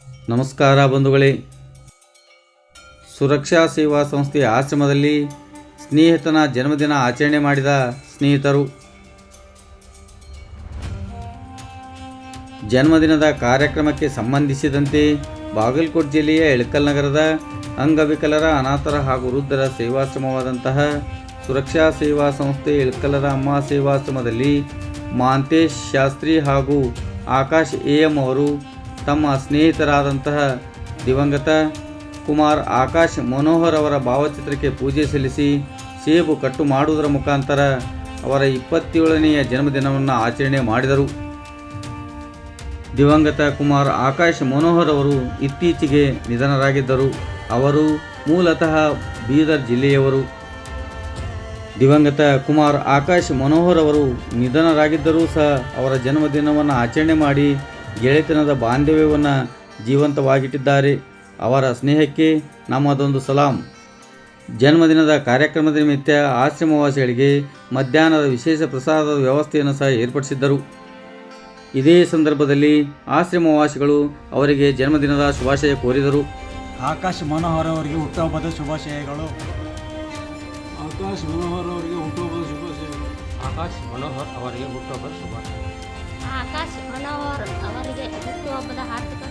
ನಮಸ್ಕಾರ ಬಂಧುಗಳೇ. ಸುರಕ್ಷಾ ಸೇವಾ ಸಂಸ್ಥೆಯ ಆಶ್ರಮದಲ್ಲಿ ಸ್ನೇಹಿತನ ಜನ್ಮದಿನ ಆಚರಣೆ ಮಾಡಿದ ಸ್ನೇಹಿತರು. ಜನ್ಮದಿನದ ಕಾರ್ಯಕ್ರಮಕ್ಕೆ ಸಂಬಂಧಿಸಿದಂತೆ ಬಾಗಲಕೋಟೆ ಜಿಲ್ಲೆಯ ಇಳಕಲ್ ನಗರದ ಅಂಗವಿಕಲರ, ಅನಾಥರ ಹಾಗೂ ವೃದ್ಧರ ಸೇವಾಶ್ರಮವಾದಂತಹ ಸುರಕ್ಷಾ ಸೇವಾ ಸಂಸ್ಥೆ ಇಳಕಲರ ಅಮ್ಮ ಸೇವಾಶ್ರಮದಲ್ಲಿ ಮಾಂತೇಶ್ ಶಾಸ್ತ್ರಿ ಹಾಗೂ ಆಕಾಶ್ ಎಂ ಅವರು ತಮ್ಮ ಸ್ನೇಹಿತರಾದಂತಹ ದಿವಂಗತ ಕುಮಾರ್ ಆಕಾಶ್ ಮನೋಹರ್ ಅವರ ಭಾವಚಿತ್ರಕ್ಕೆ ಪೂಜೆ ಸಲ್ಲಿಸಿ ಸೇಬು ಕಟ್ಟು ಮಾಡುವುದರ ಮುಖಾಂತರ ಅವರ 27ನೆಯ ಜನ್ಮದಿನವನ್ನು ಆಚರಣೆ ಮಾಡಿದರು. ದಿವಂಗತ ಕುಮಾರ್ ಆಕಾಶ್ ಮನೋಹರ್ ಅವರು ಇತ್ತೀಚೆಗೆ ನಿಧನರಾಗಿದ್ದರು. ಅವರು ಮೂಲತಃ ಬೀದರ್ ಜಿಲ್ಲೆಯವರು. ದಿವಂಗತ ಕುಮಾರ್ ಆಕಾಶ್ ಮನೋಹರ್ ಅವರು ನಿಧನರಾಗಿದ್ದರೂ ಸಹ ಅವರ ಜನ್ಮದಿನವನ್ನು ಆಚರಣೆ ಮಾಡಿ ಗೆಳೆತನದ ಬಾಂಧವ್ಯವನ್ನು ಜೀವಂತವಾಗಿಟ್ಟಿದ್ದಾರೆ. ಅವರ ಸ್ನೇಹಕ್ಕೆ ನಮ್ಮದೊಂದು ಸಲಾಂ. ಜನ್ಮದಿನದ ಕಾರ್ಯಕ್ರಮದ ನಿಮಿತ್ತ ಆಶ್ರಮವಾಸಿಗಳಿಗೆ ಮಧ್ಯಾಹ್ನದ ವಿಶೇಷ ಪ್ರಸಾದದ ವ್ಯವಸ್ಥೆಯನ್ನು ಸಹ ಏರ್ಪಡಿಸಿದ್ದರು. ಇದೇ ಸಂದರ್ಭದಲ್ಲಿ ಆಶ್ರಮವಾಸಿಗಳು ಅವರಿಗೆ ಜನ್ಮದಿನದ ಶುಭಾಶಯ ಕೋರಿದರು. ಆಕಾಶ್ ಮನೋಹರ್ ಅವರಿಗೆ ಹುಟ್ಟುಹಬ್ಬದ ಶುಭಾಶಯಗಳು. ಆಕಾಶ್ ಮನೋಹರ್ ಅವರಿಗೆ ಹುಟ್ಟುಹಬ್ಬದ ಶುಭಾಶಯಗಳು. ಆಕಾಶ್ ಮನೋಹರ್ ಅವರಿಗೆ ಹುಟ್ಟುಹಬ್ಬದ ಶುಭಾಶಯ. ಆಕಾಶ್ ಮನೋಹರ್ ಅವರಿಗೆ ಹುಟ್ಟುಹಬ್ಬದ ಹಾರ್ದಿಕ